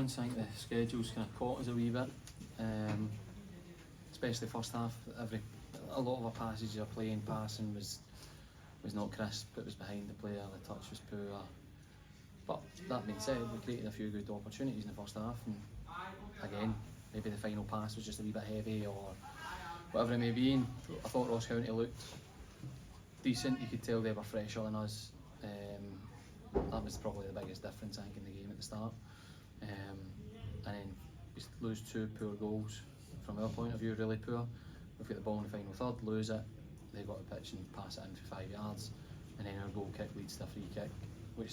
performance. I think the schedule's kind of caught us a wee bit, especially first half. A lot of our passages of play and passing was not crisp. It was behind the player. The touch was poor. But that being said, we created a few good opportunities in the first half, and again, maybe the final pass was just a wee bit heavy or whatever it may be. And I thought Ross County looked decent. You could tell they were fresher than us. That was probably the biggest difference, I think, in the game at the start. And then we lose two poor goals from our point of view, really poor. We've got the ball in the final third, lose it, they got the pitch and pass it in for 5 yards, and then our goal kick leads to a free kick, which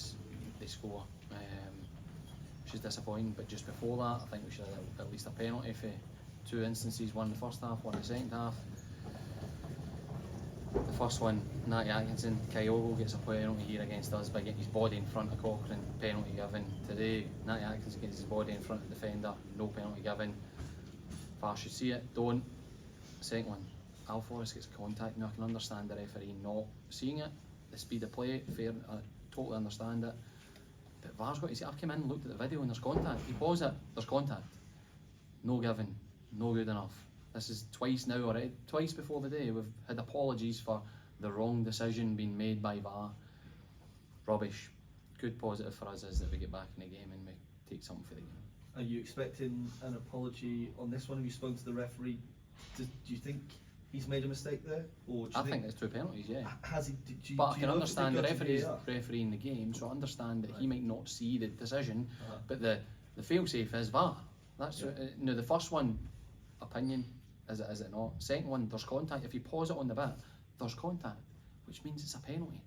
they score, which is disappointing. But just before that, I think we should have at least a penalty for two instances, one in the first half, one in the second half. The first one, Natty Atkinson, Kyogo gets a penalty here against us by getting his body in front of Cochrane, penalty given. Today, Natty Atkinson gets his body in front of the defender, no penalty given. VAR should see it, don't. Second one, Al Forrest gets contact. Now I can understand the referee not seeing it, the speed of play, fair, I totally understand it. But VAR's got to see it. I've come in and looked at the video and there's contact. You pause it, there's contact. No given, no good enough. This is twice now already, twice before the day. We've had apologies for the wrong decision being made by VAR. Rubbish. Good positive for us is that we get back in the game and we take something for the game. Are you expecting an apology on this one? Have you spoken to the referee? Do you think he's made a mistake there? Or do you think there's two penalties, yeah. Has he? But I can understand the referee's refereeing the game, so I understand that he might not see the decision, but the fail-safe is VAR. That's no, the first one, opinion, is it not? Second one, there's contact. If you pause it on the bit, there's contact, which means it's a penalty.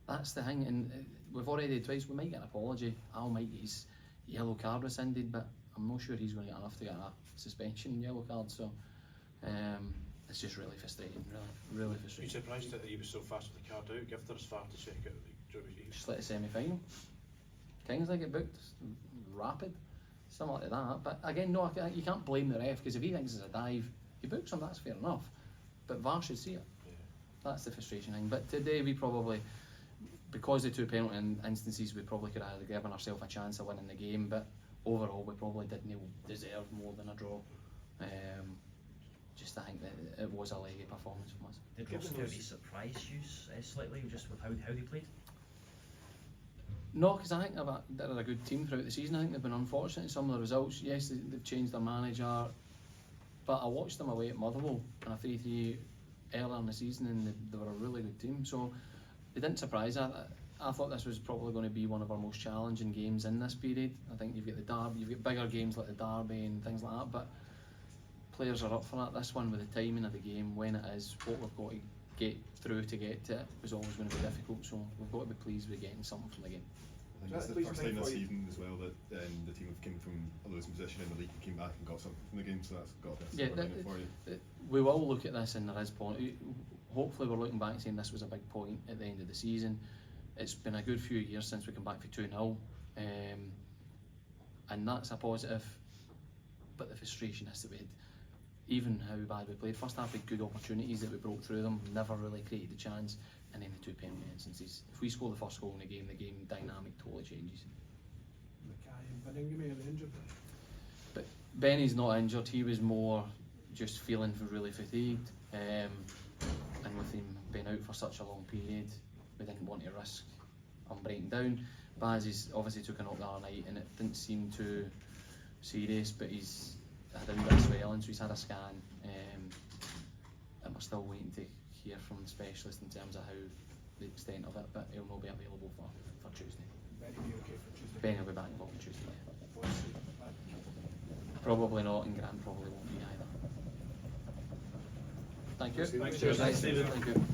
That's the thing, and we've already twice, we might get an apology. Al might get his yellow card rescinded, but I'm not sure he's going to get enough to get a suspension yellow card, so it's just really frustrating, really frustrating. Are you surprised that he was so fast with the card out? Give us far to check it. Just like the semi-final. Kingsley get booked, rapid, something like that. But again, no, you can't blame the ref, because if he thinks it's a dive, he books him, that's fair enough. But VAR should see it. Yeah. That's the frustrating thing. But today we probably, because the two penalty instances, we probably could have given ourselves a chance of winning the game, but overall we probably didn't deserve more than a draw. Just I think that it was a leggy performance from us. Did Ross County surprise you slightly just with how they played? No, because I think they're a good team throughout the season. I think they've been unfortunate in some of the results. Yes, they've changed their manager, but I watched them away at Motherwell in a 3-3 earlier in the season, and they were a really good team. So they didn't surprise. I thought this was probably going to be one of our most challenging games in this period. I think you've got the derby, you've got bigger games like the derby and things like that, but players are up for that. This one, with the timing of the game, when it is, what we've got to get through to get to it, was always going to be difficult, so we've got to be pleased with getting something from the game. I think it's the first time this season as well that the team have come from a losing position in the league and came back and got something from the game, so that's got this for you. We will look at this, and there is point. Hopefully we're looking back saying this was a big point at the end of the season. It's been a good few years since we come back for 2-0, and that's a positive, but the frustration is that we had, even how bad we played, first half we had good opportunities that we broke through them, never really created the chance, and then the two penalty instances. If we score the first goal in the game dynamic totally changes. But Benny's not injured, he was more just feeling really fatigued, and with him being out for such a long period, we didn't want to risk him breaking down. Baz obviously took a knock the other night and it didn't seem too serious, but he's had a wee bit of swelling, so he's had a scan, and we're still waiting to hear from the specialist in terms of how the extent of it, but he'll not be available for Tuesday. Benny will be okay for Tuesday. Benny will be back involved on Tuesday. Probably not, and Grant probably won't be either. Thank you. Thanks, Stephen. Thank you.